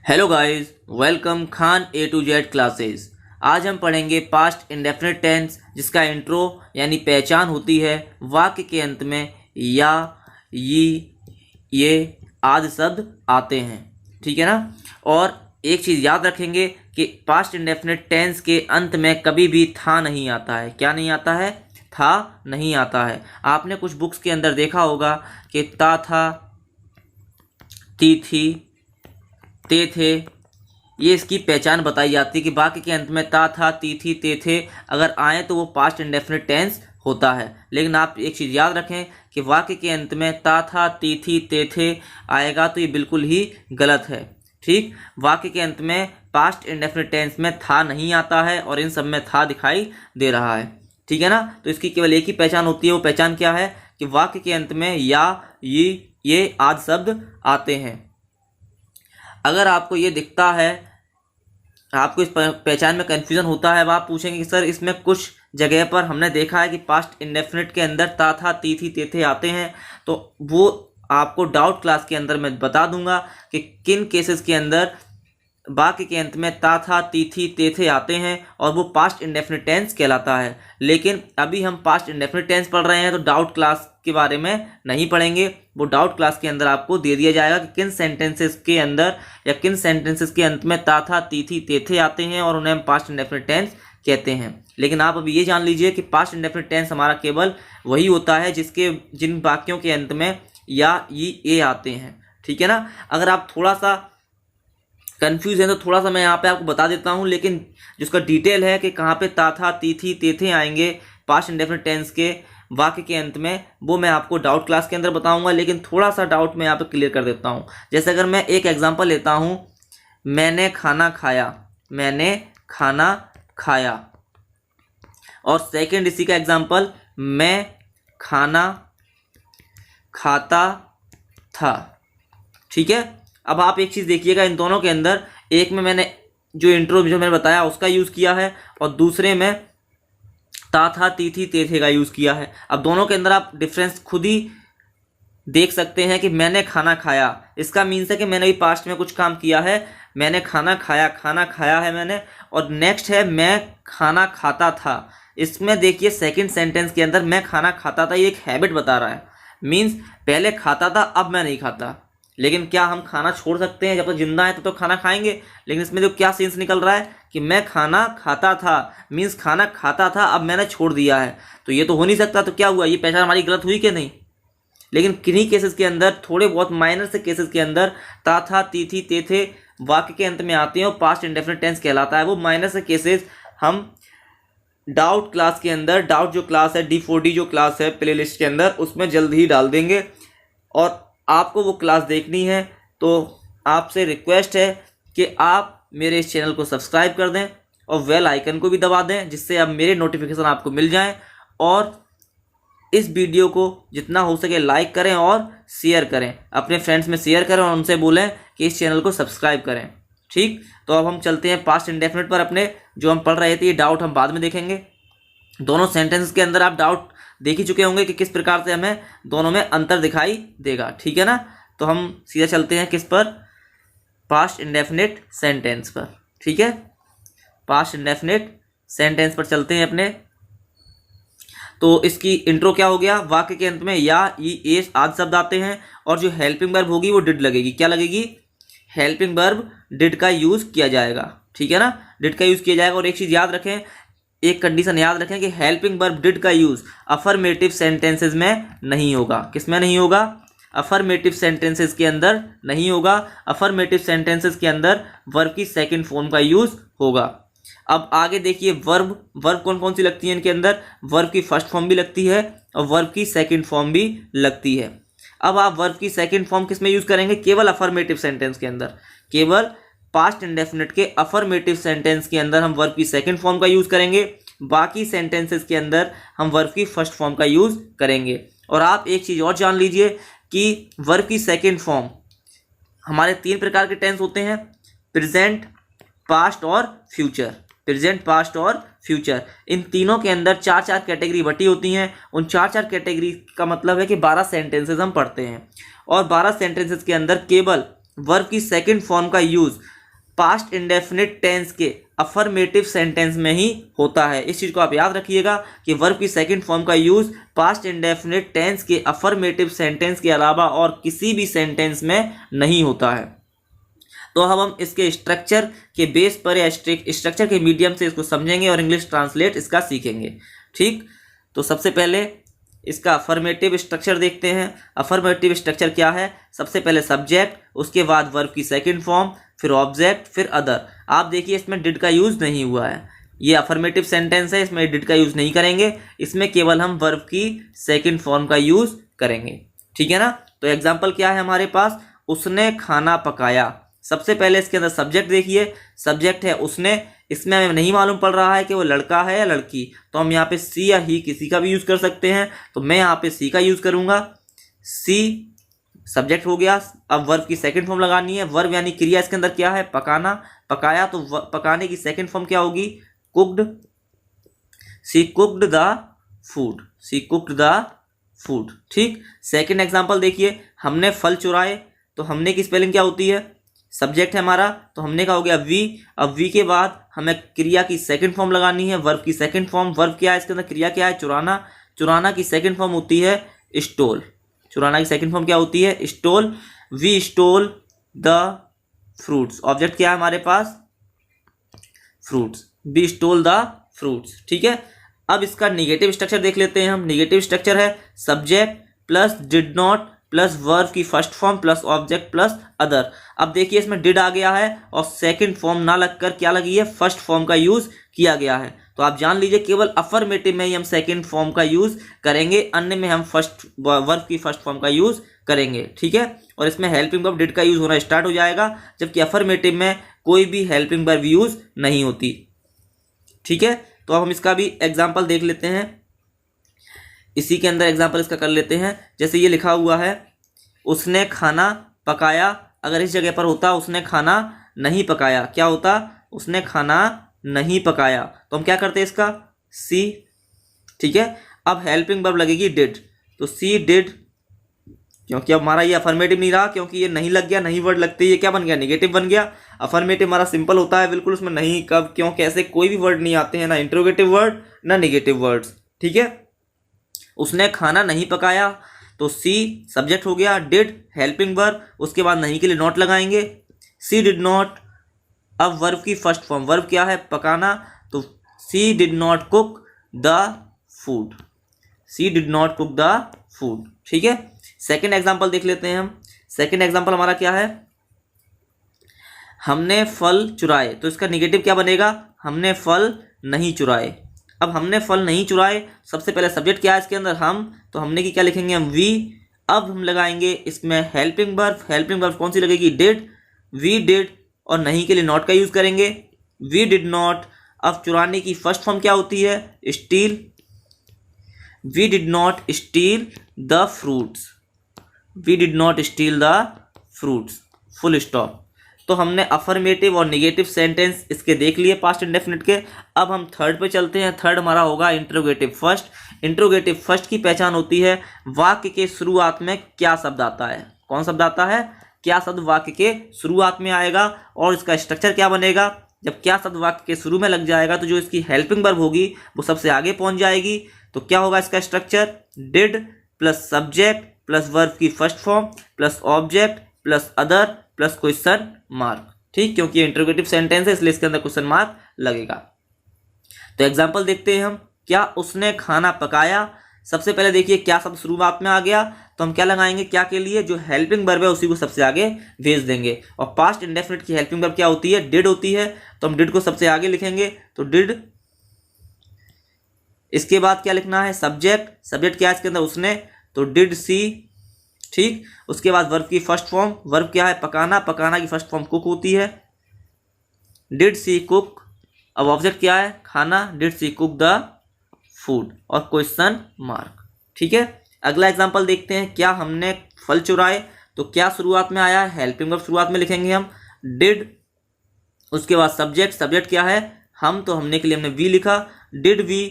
Hello guys, welcome Khan A to Z classes. आज हम पढ़ेंगे पास्ट इंडेफिनिट टेंस, जिसका इंट्रो यानी पहचान होती है वाक्य के अंत में या, ये आदि शब्द आते हैं। ठीक है ना। और एक चीज़ याद रखेंगे कि पास्ट इंडेफिनिट टेंस के अंत में कभी भी था नहीं आता है। क्या नहीं आता है? था नहीं आता है। आपने कुछ बुक्स के अंदर देखा होगा कि ता था, ती थी, ते थे, ये इसकी पहचान बताई जाती है कि वाक्य के अंत में ता था, ती थी, ते थे अगर आए तो वो पास्ट इंडेफिनिट टेंस होता है। लेकिन आप एक चीज़ याद रखें कि वाक्य के अंत में ता था, ती थी, ते थे आएगा तो ये बिल्कुल ही गलत है। ठीक, वाक्य के अंत में पास्ट इंडेफिनिट टेंस में था नहीं आता है और इन सब में था दिखाई दे रहा है। ठीक है ना। तो इसकी केवल एक ही पहचान होती है। वो पहचान क्या है कि वाक्य के अंत में या, ये आदि शब्द आते हैं। अगर आपको ये दिखता है, आपको इस पहचान में कन्फ्यूज़न होता है, अब आप पूछेंगे कि सर इसमें कुछ जगह पर हमने देखा है कि पास्ट इंडेफिनिट के अंदर ता था, ती थी, ते थे आते हैं, तो वो आपको डाउट क्लास के अंदर मैं बता दूंगा कि किन केसेस के अंदर वाक्य के अंत में ता था, ती थी, ते थे आते हैं और वो पास्ट इंडेफिनिट टेंस कहलाता है। लेकिन अभी हम पास्ट इंडेफिनिट टेंस पढ़ रहे हैं तो डाउट क्लास के बारे में नहीं पढ़ेंगे। वो डाउट क्लास के अंदर आपको दे दिया जाएगा कि किन सेंटेंसेस के अंदर या किन सेंटेंसेस के अंत में ता था, ती थी, ते थे आते हैं और उन्हें हम पास्ट इंडेफिनिट टेंस कहते हैं। लेकिन आप अभी ये जान लीजिए कि पास्ट इंडेफिनिट टेंस हमारा केवल वही होता है जिन वाक्यों के अंत में या, ये आते हैं। ठीक है ना। अगर आप थोड़ा सा कंफ्यूज है तो थोड़ा सा मैं यहाँ पे आपको बता देता हूँ, लेकिन जिसका डिटेल है कि कहाँ पे ता था, ती थी, ते थे आएंगे पास्ट इंडेफिनिट टेंस के वाक्य के अंत में, वो मैं आपको डाउट क्लास के अंदर बताऊंगा। लेकिन थोड़ा सा डाउट मैं यहाँ पे क्लियर कर देता हूँ। जैसे अगर मैं एक एग्जांपल लेता हूँ, मैंने खाना खाया, मैंने खाना खाया, और सेकंड इसी का एग्जांपल, मैं खाना खाता था। ठीक है। अब आप एक चीज़ देखिएगा, इन दोनों के अंदर एक में मैंने जो मैंने बताया उसका यूज़ किया है और दूसरे में ता था, ती थी, ते थे का यूज़ किया है। अब दोनों के अंदर आप डिफरेंस खुद ही देख सकते हैं कि मैंने खाना खाया, इसका मीन्स है कि मैंने भी पास्ट में कुछ काम किया है। मैंने खाना खाया है मैंने। और नेक्स्ट है मैं खाना खाता था। इसमें देखिए सेकंड सेंटेंस के अंदर मैं खाना खाता था, ये एक हैबिट बता रहा है। मीन्स पहले खाता था, अब मैं नहीं खाता। लेकिन क्या हम खाना छोड़ सकते हैं? जब तक जिंदा है तब तो खाना खाएंगे। लेकिन इसमें जो क्या सेंस निकल रहा है कि मैं खाना खाता था, मीन्स खाना खाता था, अब मैंने छोड़ दिया है, तो ये तो हो नहीं सकता। तो क्या हुआ? ये पहचान हमारी गलत हुई कि नहीं? लेकिन किन्हीं केसेस के अंदर, थोड़े बहुत माइनर से केसेस के अंदर ता था, ती थी, ते थे वाक्य के अंत में आते हैं और पास्ट इंडेफिनिट टेंस कहलाता है। वो माइनर से केसेस हम डाउट क्लास के अंदर, डाउट जो क्लास है, D4D जो क्लास है प्लेलिस्ट के अंदर, उसमें जल्द ही डाल देंगे। और आपको वो क्लास देखनी है तो आपसे रिक्वेस्ट है कि आप मेरे इस चैनल को सब्सक्राइब कर दें और बेल आइकन को भी दबा दें, जिससे अब मेरे नोटिफिकेशन आपको मिल जाएं। और इस वीडियो को जितना हो सके लाइक करें और शेयर करें, अपने फ्रेंड्स में शेयर करें और उनसे बोलें कि इस चैनल को सब्सक्राइब करें। ठीक, तो अब हम चलते हैं पास्ट इंडेफिनिट पर। अपने जो हम पढ़ रहे थे, ये डाउट हम बाद में देखेंगे। दोनों सेंटेंसेस के अंदर आप डाउट देख ही चुके होंगे कि किस प्रकार से हमें दोनों में अंतर दिखाई देगा। ठीक है ना। तो हम सीधा चलते हैं किस पर? पास्ट इंडेफिनिट सेंटेंस पर। ठीक है, पास्ट इंडेफिनिट सेंटेंस पर चलते हैं अपने। तो इसकी इंट्रो क्या हो गया? वाक्य के अंत में या, ये आदि शब्द आते हैं और जो हेल्पिंग वर्ब होगी वो डिड लगेगी। क्या लगेगी? हेल्पिंग वर्ब डिड का यूज किया जाएगा। ठीक है ना, डिड का यूज किया जाएगा। और एक चीज याद रखें, एक कंडीशन याद रखें कि हेल्पिंग वर्ब डिड का यूज अफर्मेटिव सेंटेंसेस में नहीं होगा। किस में नहीं होगा? अफर्मेटिव सेंटेंसेस के अंदर नहीं होगा। अफर्मेटिव सेंटेंसेस के अंदर वर्ब की सेकंड फॉर्म का यूज होगा। अब आगे देखिए, वर्ब कौन कौन सी लगती है इनके अंदर? वर्ब की फर्स्ट फॉर्म भी लगती है और वर्ब की सेकंड फॉर्म भी लगती है। अब आप वर्ब की सेकंड फॉर्म किस में यूज करेंगे? केवल अफर्मेटिव सेंटेंस के अंदर। केवल पास्ट इंडेफिनिट के अफर्मेटिव सेंटेंस के अंदर हम वर्ब की सेकंड फॉर्म का यूज करेंगे। बाकी सेंटेंसेस के अंदर हम वर्ब की फर्स्ट फॉर्म का यूज करेंगे। और आप एक चीज और जान लीजिए कि वर्ब की सेकंड फॉर्म, हमारे 3 प्रकार के टेंस होते हैं: प्रेजेंट, पास्ट और फ्यूचर। प्रेजेंट, पास्ट और फ्यूचर, इन तीनों के अंदर 4 कैटेगरी बटी होती हैं। उन 4 कैटेगरी का मतलब है कि 12 सेंटेंसेस हम पढ़ते हैं और 12 सेंटेंसेस के अंदर केवल वर्ब की सेकंड फॉर्म का यूज पास्ट इंडेफिनिट टेंस के अफर्मेटिव सेंटेंस में ही होता है। इस चीज़ को आप याद रखिएगा कि वर्ब की सेकंड फॉर्म का यूज़ पास्ट इंडेफिनिट टेंस के अफर्मेटिव सेंटेंस के अलावा और किसी भी सेंटेंस में नहीं होता है। तो अब हम इसके स्ट्रक्चर के बेस पर या स्ट्रक्चर के मीडियम से इसको समझेंगे और इंग्लिश ट्रांसलेट इसका सीखेंगे। ठीक, तो सबसे पहले इसका अफर्मेटिव स्ट्रक्चर देखते हैं। अफर्मेटिव स्ट्रक्चर क्या है? सबसे पहले सब्जेक्ट, उसके बाद वर्ब की सेकंड फॉर्म, फिर ऑब्जेक्ट, फिर अदर। आप देखिए इसमें डिड का यूज़ नहीं हुआ है, ये अफर्मेटिव सेंटेंस है, इसमें डिड का यूज़ नहीं करेंगे, इसमें केवल हम वर्ब की सेकंड फॉर्म का यूज़ करेंगे। ठीक है ना। तो एग्जाम्पल क्या है हमारे पास? उसने खाना पकाया। सबसे पहले इसके अंदर सब्जेक्ट देखिए, सब्जेक्ट है उसने, इसमें हमें नहीं मालूम पड़ रहा है कि वो लड़का है या लड़की, तो हम यहाँ पे सी या ही किसी का भी यूज़ कर सकते हैं। तो मैं यहाँ पे सी का यूज़ करूँगा। सी सब्जेक्ट हो गया। अब वर्ब की सेकंड फॉर्म लगानी है। वर्ब यानी क्रिया इसके अंदर क्या है? पकाना, पकाया, तो पकाने की सेकंड फॉर्म क्या होगी? Cooked. She cooked the food, she cooked the food. ठीक, सेकंड एग्जांपल देखिए, हमने फल चुराए। तो हमने की स्पेलिंग क्या होती है? सब्जेक्ट है हमारा, तो हमने का हो गया वी। अब वी के बाद हमें क्रिया की सेकंड फॉर्म लगानी है, वर्ब की सेकंड फॉर्म। वर्ब क्या है इसके अंदर? क्रिया क्या है? चुराना। चुराना की सेकंड फॉर्म होती है स्टोल। चुराना की सेकंड फॉर्म क्या होती है? Stole. We stole the fruits. Object क्या है हमारे पास? Fruits. We stole the fruits. ठीक है। अब इसका निगेटिव स्ट्रक्चर देख लेते हैं हम। निगेटिव स्ट्रक्चर है subject plus did not plus verb की first form plus object plus other. अब देखिए इसमें डिड आ गया है और सेकंड फॉर्म ना लगकर क्या लगी है? फर्स्ट फॉर्म का यूज किया गया है। तो आप जान लीजिए केवल अफर्मेटिव में ही हम सेकंड फॉर्म का यूज करेंगे, अन्य में हम फर्स्ट वर्ब की फर्स्ट फॉर्म का यूज करेंगे। ठीक है। और इसमें हेल्पिंग वर्ब डिड का यूज होना स्टार्ट हो जाएगा, जबकि अफर्मेटिव में कोई भी हेल्पिंग वर्ब यूज नहीं होती। ठीक है। तो अब हम इसका भी एग्जाम्पल देख लेते हैं। इसी के अंदर एग्जाम्पल इसका कर लेते हैं। जैसे ये लिखा हुआ है उसने खाना पकाया, अगर इस जगह पर होता उसने खाना नहीं पकाया, क्या होता? उसने खाना नहीं पकाया। तो हम क्या करते हैं इसका? सी। ठीक है। अब हेल्पिंग वर्ब लगेगी डिड, तो सी डिड, क्योंकि अब हमारा ये अफर्मेटिव नहीं रहा, क्योंकि ये नहीं लग गया, नहीं वर्ड लगते ये क्या बन गया? नेगेटिव बन गया। अफर्मेटिव हमारा सिंपल होता है बिल्कुल, उसमें नहीं, कब, क्यों, कैसे कोई भी वर्ड नहीं आते हैं, ना इंट्रोगेटिव वर्ड ना नेगेटिव वर्ड्स। ठीक है। उसने खाना नहीं पकाया, तो सी सब्जेक्ट हो गया, डिड हेल्पिंग वर्ब, उसके बाद नहीं के लिए नॉट लगाएंगे। She did not. अब वर्ब की फर्स्ट फॉर्म, वर्ब क्या है? पकाना, तो she did not cook the food, she did not cook the food. ठीक है। सेकेंड एग्जाम्पल देख लेते हैं हम। सेकेंड एग्जाम्पल हमारा क्या है? हमने फल चुराए, तो इसका निगेटिव क्या बनेगा? हमने फल नहीं चुराए। अब हमने फल नहीं चुराए, सबसे पहले सब्जेक्ट क्या है इसके अंदर? हम, तो हमने की क्या लिखेंगे हम? वी। अब हम लगाएंगे इसमें हेल्पिंग वर्ब। हेल्पिंग वर्ब कौन सी लगेगी? डिड। वी डिड, और नहीं के लिए नॉट का यूज करेंगे, वी डिड नॉट। अब चुराने की फर्स्ट फॉर्म क्या होती है? Steal. We did not steal the fruits, we did not steal the fruits, full stop. तो हमने अफर्मेटिव और नेगेटिव सेंटेंस इसके देख लिए पास्ट इंडेफिनिट के। अब हम थर्ड पे चलते हैं। थर्ड हमारा होगा इंट्रोगेटिव फर्स्ट। इंट्रोगेटिव फर्स्ट की पहचान होती है वाक्य के शुरुआत में क्या शब्द आता है। कौन शब्द आता है? क्या शब्द वाक्य के शुरुआत में आएगा, और इसका स्ट्रक्चर क्या बनेगा? जब क्या शब्द वाक्य के शुरू में लग जाएगा तो जो इसकी हेल्पिंग वर्ब होगी वो सबसे आगे पहुंच जाएगी। तो क्या होगा इसका structure? Did plus subject plus verb की first form plus object plus other plus question mark. ठीक, क्योंकि ये इंट्रोगेटिव सेंटेंस है इसलिए इसके अंदर क्वेश्चन मार्क लगेगा। तो एग्जांपल देखते हैं हम। क्या उसने खाना पकाया, सबसे पहले देखिए क्या शब्द शुरुआत में आ गया, तो हम क्या लगाएंगे? क्या के लिए? जो हेल्पिंग वर्ब है उसी को सबसे आगे भेज देंगे। और पास्ट इंडेफिनिट की हेल्पिंग वर्ब क्या होती है? डिड होती है, तो हम डिड को सबसे आगे लिखेंगे, तो डिड। इसके बाद क्या लिखना है? सब्जेक्ट। सब्जेक्ट क्या है इसके अंदर? उसने, तो डिड सी। ठीक, उसके बाद वर्ब की फर्स्ट फॉर्म, वर्ब क्या है? पकाना, पकाना की फर्स्ट फॉर्म कुक होती है, डिड सी कुक। अब ऑब्जेक्ट क्या है? खाना, did she cook the food, और क्वेश्चन मार्क। ठीक है। अगला एग्जांपल देखते हैं। क्या हमने फल चुराए, तो क्या शुरुआत में आया? हेल्पिंग वर्ब शुरुआत में लिखेंगे हम, डिड। उसके बाद सब्जेक्ट, सब्जेक्ट क्या है? हम, तो हमने के लिए हमने वी लिखा, डिड वी।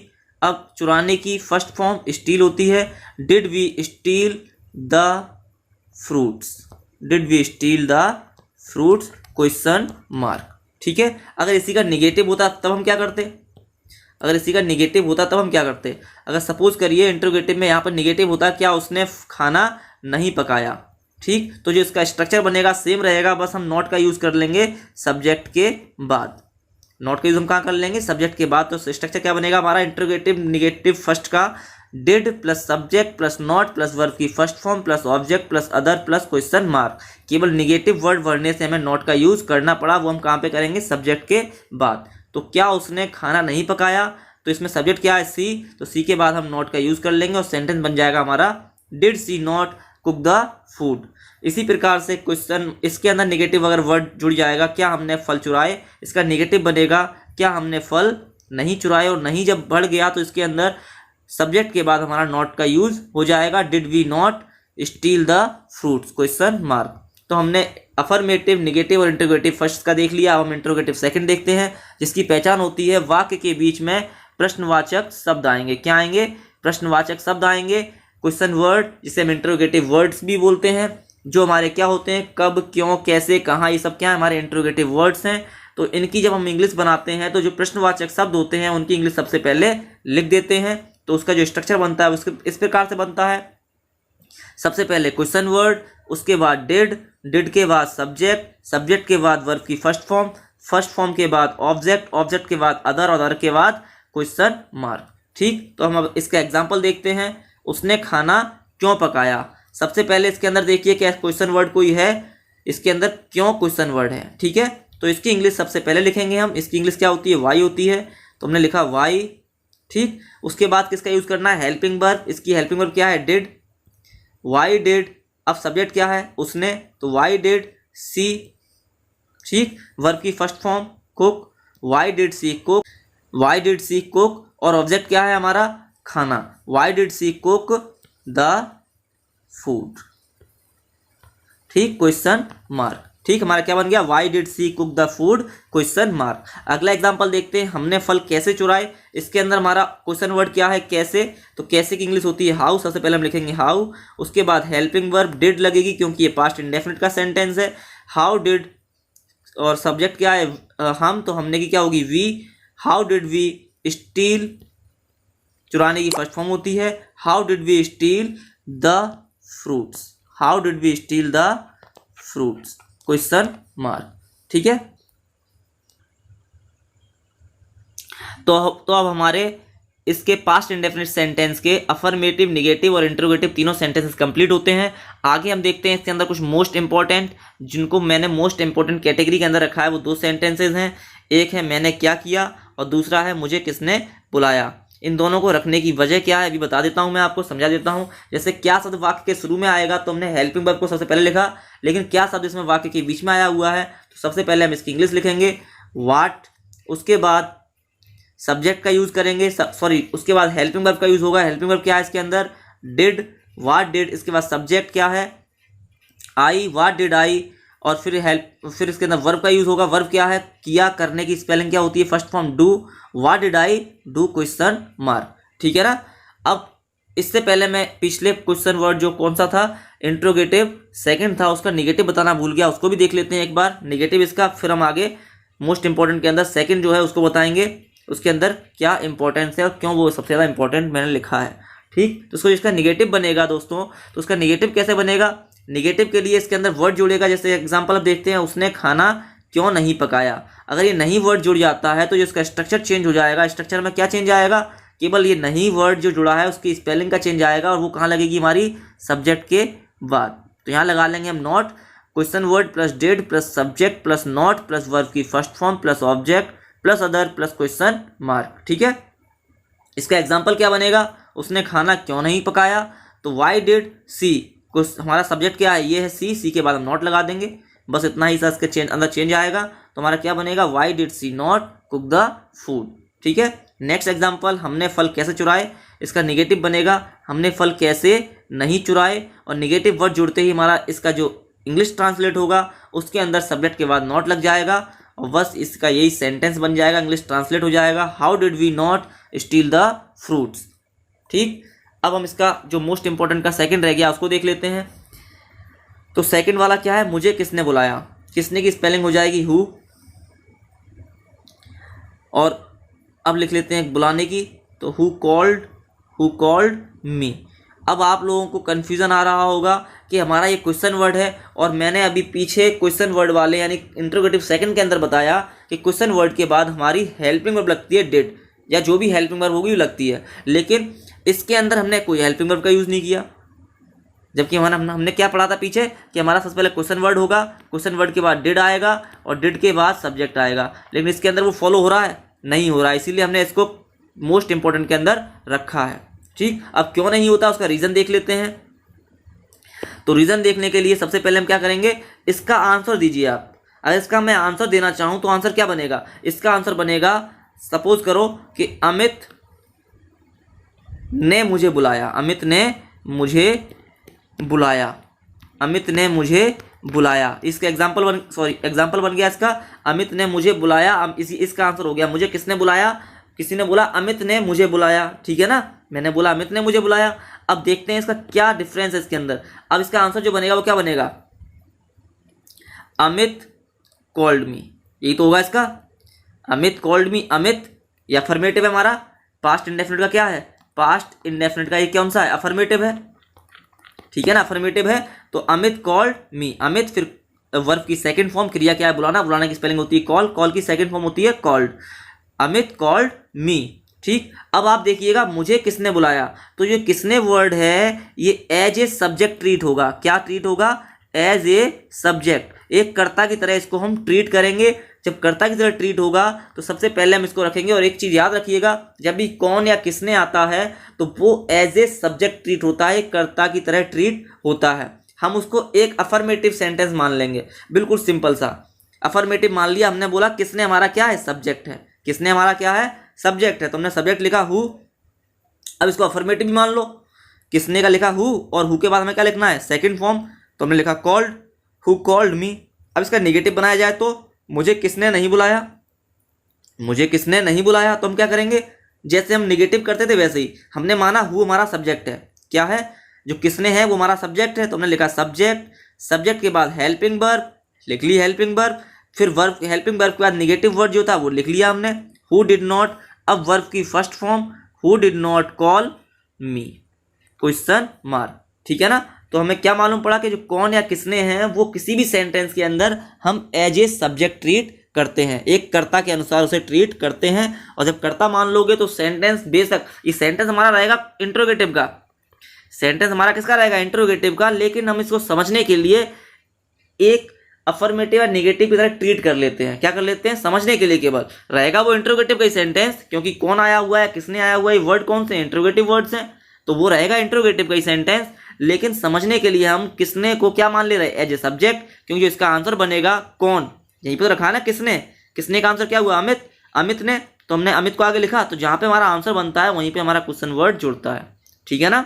अब चुराने की फर्स्ट फॉर्म स्टील होती है, did we steal the fruits, did we steal the fruits, question mark. ठीक है। अगर इसी का निगेटिव होता तब हम क्या करते, अगर इसी का निगेटिव होता तब हम क्या करते, अगर सपोज करिए इंट्रोगेटिव में यहाँ पर निगेटिव होता, क्या उसने खाना नहीं पकाया, ठीक, तो जो इसका स्ट्रक्चर बनेगा सेम रहेगा, बस हम नॉट का यूज़ कर लेंगे सब्जेक्ट के बाद। नॉट का यूज़ हम कहाँ कर लेंगे, सब्जेक्ट के बाद। तो स्ट्रक्चर क्या बनेगा हमारा, इंट्रोगेटिव निगेटिव फर्स्ट का did plus subject plus not plus verb की first form plus object plus other plus question mark. केवल निगेटिव वर्ड भरने से हमें नॉट का यूज़ करना पड़ा, वो हम कहाँ पे करेंगे, सब्जेक्ट के बाद। तो क्या उसने खाना नहीं पकाया, तो इसमें सब्जेक्ट क्या है, सी, तो सी के बाद हम नॉट का यूज़ कर लेंगे और सेंटेंस बन जाएगा हमारा did she not cook the food. इसी प्रकार से क्वेश्चन, इसके अंदर निगेटिव अगर वर्ड जुड़ जाएगा, क्या हमने फल चुराए, इसका निगेटिव बनेगा क्या हमने फल नहीं चुराए, और नहीं जब बढ़ गया तो इसके अंदर सब्जेक्ट के बाद हमारा नॉट का यूज हो जाएगा, did we not steal the fruits, question mark. तो हमने अफर्मेटिव, निगेटिव और इंट्रोगेटिव फर्स्ट का देख लिया। अब हम इंट्रोगेटिव सेकंड देखते हैं, जिसकी पहचान होती है वाक्य के बीच में प्रश्नवाचक शब्द आएंगे। क्या आएंगे, प्रश्नवाचक शब्द आएंगे, क्वेश्चन वर्ड, जिसे हम इंट्रोगेटिव वर्ड्स भी बोलते हैं, जो हमारे क्या होते हैं, कब, क्यों, कैसे, कहाँ, ये सब क्या है, हमारे इंट्रोगेटिव वर्ड्स हैं। तो इनकी जब हम इंग्लिश बनाते हैं तो जो प्रश्नवाचक शब्द होते हैं उनकी इंग्लिश सबसे पहले लिख देते हैं। तो उसका जो स्ट्रक्चर बनता है उसके इस प्रकार से बनता है, सबसे पहले क्वेश्चन वर्ड, उसके बाद डिड के बाद सब्जेक्ट, सब्जेक्ट के बाद वर्ब की फर्स्ट फॉर्म के बाद ऑब्जेक्ट के बाद अदर के बाद क्वेश्चन मार्क, ठीक। तो हम अब इसका एग्जाम्पल देखते हैं, उसने खाना क्यों पकाया। सबसे पहले इसके अंदर देखिए क्या क्वेश्चन वर्ड कोई है, इसके अंदर क्यों क्वेश्चन वर्ड है, ठीक है। तो इसकी इंग्लिश सबसे पहले लिखेंगे हम, इसकी इंग्लिश क्या होती है, वाई होती है, तो हमने लिखा वाई, ठीक। उसके बाद किसका यूज़ करना है, हेल्पिंग वर्ब, इसकी हेल्पिंग वर्ब क्या है, डिड, वाई डिड। अब सब्जेक्ट क्या है, उसने, तो वाई डिड सी, ठीक। वर्ब की first form cook, why did she cook, why did she cook, और ऑब्जेक्ट क्या है हमारा, खाना, why did she cook the food, ठीक, क्वेश्चन मार्क, ठीक। हमारा क्या बन गया, why did she cook the food, question mark. अगला एग्जांपल देखते हैं, हमने फल कैसे चुराए। इसके अंदर हमारा क्वेश्चन वर्ड क्या है, कैसे, तो कैसे की इंग्लिश होती है हाउ, सबसे पहले हम लिखेंगे हाउ, उसके बाद हेल्पिंग वर्ब डिड लगेगी क्योंकि ये पास्ट इंडेफिनिट का सेंटेंस है, हाउ डिड, और सब्जेक्ट क्या है हम, तो हमने की क्या होगी, we, how did we steal, चुराने की फर्स्ट फॉर्म होती है, how did we steal the fruits, how did we steal the fruits, question mark, ठीक है। तो अब हमारे इसके पास्ट इंडेफिनिट सेंटेंस के अफर्मेटिव, निगेटिव और इंट्रोगेटिव तीनों सेंटेंसेस कंप्लीट होते हैं। आगे हम देखते हैं इसके अंदर कुछ मोस्ट इंपॉर्टेंट, जिनको मैंने मोस्ट इंपॉर्टेंट कैटेगरी के अंदर रखा है, वो दो सेंटेंसेस हैं, एक है मैंने क्या किया और दूसरा है मुझे किसने बुलाया। इन दोनों को रखने की वजह क्या है अभी बता देता हूं, मैं आपको समझा देता हूं। जैसे क्या शब्द वाक्य के शुरू में आएगा तो हमने हेल्पिंग वर्ब को सबसे पहले लिखा, लेकिन क्या शब्द इसमें वाक्य के बीच में आया हुआ है, तो सबसे पहले हम इसकी इंग्लिश लिखेंगे व्हाट, उसके बाद सब्जेक्ट का यूज करेंगे, उसके बाद हेल्पिंग वर्ब का यूज होगा। हेल्पिंग वर्ब क्या है इसके अंदर, डिड, व्हाट डिड, इसके बाद सब्जेक्ट क्या है, आई, व्हाट डिड आई, और फिर इसके अंदर वर्ब का यूज होगा। वर्ब क्या है, किया, करने की स्पेलिंग क्या होती है, first form do, what did I do, question mark, ठीक है ना। अब इससे पहले मैं पिछले क्वेश्चन वर्ड जो कौन सा था, इंट्रोगेटिव सेकंड था, उसका निगेटिव बताना भूल गया, उसको भी देख लेते हैं एक बार, निगेटिव इसका, फिर हम आगे मोस्ट इंपॉर्टेंट के अंदर सेकंड जो है उसको बताएंगे, उसके अंदर क्या इंपॉर्टेंस है और क्यों वो सबसे ज़्यादा इंपॉर्टेंट मैंने लिखा है, ठीक। तो उसको जिसका निगेटिव बनेगा दोस्तों, तो उसका निगेटिव कैसे बनेगा, निगेटिव के लिए इसके अंदर वर्ड जुड़ेगा। जैसे एग्जांपल अब देखते हैं, उसने खाना क्यों नहीं पकाया। अगर ये नहीं वर्ड जुड़ जाता है तो जो इसका स्ट्रक्चर चेंज हो जाएगा। स्ट्रक्चर में क्या चेंज आएगा, केवल ये नहीं वर्ड जो जुड़ा है उसकी स्पेलिंग का चेंज आएगा, और वो कहाँ लगेगी, हमारी सब्जेक्ट के बाद। तो यहाँ लगा लेंगे हम not, question word plus did plus subject plus not plus verb की first form plus object plus other plus question mark, ठीक है। इसका एग्जाम्पल क्या बनेगा, उसने खाना क्यों नहीं पकाया, तो वाई डिड सी, हमारा सब्जेक्ट क्या है, ये है सी के बाद हम नॉट लगा देंगे, बस इतना ही सा इसके अंदर चेंज आएगा। तो हमारा क्या बनेगा, why did she not cook the food, ठीक है। नेक्स्ट एग्जांपल, हमने फल कैसे चुराए, इसका निगेटिव बनेगा हमने फल कैसे नहीं चुराए, और निगेटिव वर्ड जुड़ते ही हमारा इसका जो इंग्लिश ट्रांसलेट होगा उसके अंदर सब्जेक्ट के बाद नॉट लग जाएगा, और बस इसका यही सेंटेंस बन जाएगा, इंग्लिश ट्रांसलेट हो जाएगा, how did we not steal the fruits, ठीक। अब हम इसका जो मोस्ट इंपॉर्टेंट का सेकंड रह गया उसको देख लेते हैं। तो सेकंड वाला क्या है, मुझे किसने बुलाया, किसने की स्पेलिंग हो जाएगी हु, और अब लिख लेते हैं बुलाने की, तो हु कॉल्ड मी। अब आप लोगों को कन्फ्यूज़न आ रहा होगा कि हमारा ये क्वेश्चन वर्ड है और मैंने अभी पीछे क्वेश्चन वर्ड वाले यानी इंट्रोगेटिव सेकंड के अंदर बताया कि क्वेश्चन वर्ड के बाद हमारी हेल्पिंग वर्ब लगती है डिड, या जो भी हेल्पिंग वर्ब होगी लगती है, लेकिन इसके अंदर हमने कोई हेल्पिंग वर्ब का यूज़ नहीं किया। जबकि हमने क्या पढ़ा था पीछे कि हमारा सबसे पहले क्वेश्चन वर्ड होगा, क्वेश्चन वर्ड के बाद डिड आएगा और डिड के बाद सब्जेक्ट आएगा, लेकिन इसके अंदर वो फॉलो हो रहा है, नहीं हो रहा है, इसीलिए हमने इसको मोस्ट इंपॉर्टेंट के अंदर रखा है। ठीक, अब क्यों नहीं होता उसका रीज़न देख लेते हैं। तो रीज़न देखने के लिए सबसे पहले हम क्या करेंगे, इसका आंसर दीजिए आप। अगर इसका मैं आंसर देना चाहूँ तो आंसर क्या बनेगा, इसका आंसर बनेगा, सपोज करो कि अमित ने मुझे बुलाया, अमित ने मुझे बुलाया, अमित ने मुझे बुलाया। इसका एग्जाम्पल बन गया इसका, अमित ने मुझे बुलाया। अब इसका आंसर हो गया, मुझे किसने बुलाया, किसी ने बोला अमित ने मुझे बुलाया, ठीक है ना, मैंने बोला अमित ने मुझे बुलाया। अब देखते हैं इसका क्या डिफरेंस है इसके अंदर। अब इसका आंसर जो बनेगा वो क्या बनेगा, अमित कॉल्ड मी, यही तो होगा इसका, अमित कॉल्ड मी। अमित ये अफर्मेटिव है, हमारा पास्ट इंडेफिनिट का क्या है, पास्ट इंडेफिनिट का ये कौन सा है, अफर्मेटिव है, ठीक है ना, अफर्मेटिव है। तो अमित कॉल्ड मी, अमित फिर वर्ब की सेकंड फॉर्म, क्रिया क्या है, बुलाना, बुलाने की स्पेलिंग होती है कॉल, कॉल की सेकंड फॉर्म होती है कॉल्ड, अमित कॉल्ड मी। ठीक, अब आप देखिएगा मुझे किसने बुलाया, तो ये किसने वर्ड है ये एज ए सब्जेक्ट ट्रीट होगा, क्या ट्रीट होगा, एज ए सब्जेक्ट, एक कर्ता की तरह इसको हम ट्रीट करेंगे। जब कर्ता की तरह ट्रीट होगा तो सबसे पहले हम इसको रखेंगे, और एक चीज़ याद रखिएगा, जब भी कौन या किसने आता है तो वो एज ए सब्जेक्ट ट्रीट होता है, कर्ता की तरह ट्रीट होता है। हम उसको एक अफर्मेटिव सेंटेंस मान लेंगे, बिल्कुल सिंपल सा अफर्मेटिव मान लिया। हमने बोला किसने हमारा क्या है, सब्जेक्ट है, किसने हमारा क्या है, सब्जेक्ट है, तो हमने सब्जेक्ट लिखा हु। अब इसको अफर्मेटिव भी मान लो, किसने का लिखा हु और हु के बाद हमें क्या लिखना है, सेकंड फॉर्म, तो हमने लिखा कॉल्ड, हु कॉल्ड मी। अब इसका नेगेटिव बनाया जाए तो मुझे किसने नहीं बुलाया, मुझे किसने नहीं बुलाया, तो हम क्या करेंगे, जैसे हम नेगेटिव करते थे वैसे ही हमने माना हु हमारा सब्जेक्ट है, क्या है, जो किसने है वो हमारा सब्जेक्ट है, तो हमने लिखा सब्जेक्ट, सब्जेक्ट के बाद हेल्पिंग वर्ब, लिख ली हेल्पिंग वर्ब, फिर वर्ब, हेल्पिंग वर्ब के बाद नेगेटिव वर्ड जो था वो लिख लिया हमने, हु डिड नॉट। अब वर्ब की first form, who did not call me, question mark, ठीक है ना। तो हमें क्या मालूम पड़ा कि जो कौन या किसने हैं वो किसी भी सेंटेंस के अंदर हम एज ए सब्जेक्ट ट्रीट करते हैं, एक कर्ता के अनुसार उसे ट्रीट करते हैं। और जब कर्ता मान लोगे तो सेंटेंस बेशक ये सेंटेंस हमारा रहेगा इंट्रोगेटिव का, सेंटेंस हमारा किसका रहेगा, इंट्रोगेटिव का, लेकिन हम इसको समझने के लिए एक अफर्मेटिव या नेगेटिव की तरह ट्रीट कर लेते हैं। क्या कर लेते हैं, समझने के लिए केवल रहेगा वो इंट्रोगेटिव का ही सेंटेंस, क्योंकि कौन आया हुआ है, किसने आया हुआ है, वर्ड कौन से इंट्रोगेटिव वर्ड्स हैं, तो वो रहेगा इंट्रोगेटिव का ही सेंटेंस। लेकिन समझने के लिए हम किसने को क्या मान ले रहे हैं, एज ए सब्जेक्ट, क्योंकि इसका आंसर बनेगा कौन, यहीं पे तो रखा है ना किसने, किसने का आंसर क्या हुआ, अमित, अमित ने, तो हमने अमित को आगे लिखा, तो जहां पे हमारा आंसर बनता है वहीं पे हमारा क्वेश्चन वर्ड जुड़ता है, ठीक है ना।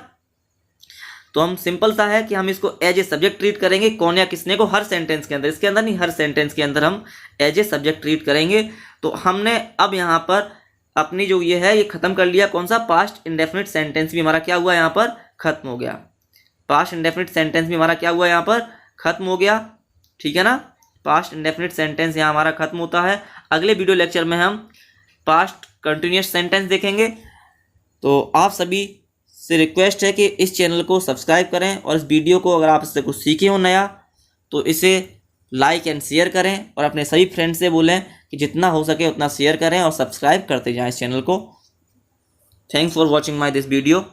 तो हम सिंपल सा है कि हम इसको एज ए सब्जेक्ट ट्रीट करेंगे, कौन या किसने को हर सेंटेंस के अंदर, इसके अंदर नहीं, हर सेंटेंस के अंदर हम एज ए सब्जेक्ट ट्रीट करेंगे। तो हमने अब यहाँ पर अपनी जो ये है ये खत्म कर लिया, कौन सा, पास्ट इंडेफिनिट सेंटेंस भी हमारा क्या हुआ यहाँ पर खत्म हो गया, पास्ट इंडेफिनिट सेंटेंस भी हमारा क्या हुआ यहाँ पर खत्म हो गया, ठीक है ना। पास्ट इंडेफिनिट सेंटेंस यहाँ हमारा खत्म होता है। अगले वीडियो लेक्चर में हम पास्ट कंटिन्यूअस सेंटेंस देखेंगे। तो आप सभी से रिक्वेस्ट है कि इस चैनल को सब्सक्राइब करें, और इस वीडियो को अगर आप इससे कुछ सीखे हो नया तो इसे लाइक एंड शेयर करें, और अपने सभी फ्रेंड्स से बोलें कि जितना हो सके उतना शेयर करें और सब्सक्राइब करते जाएं इस चैनल को। Thanks for watching my this video.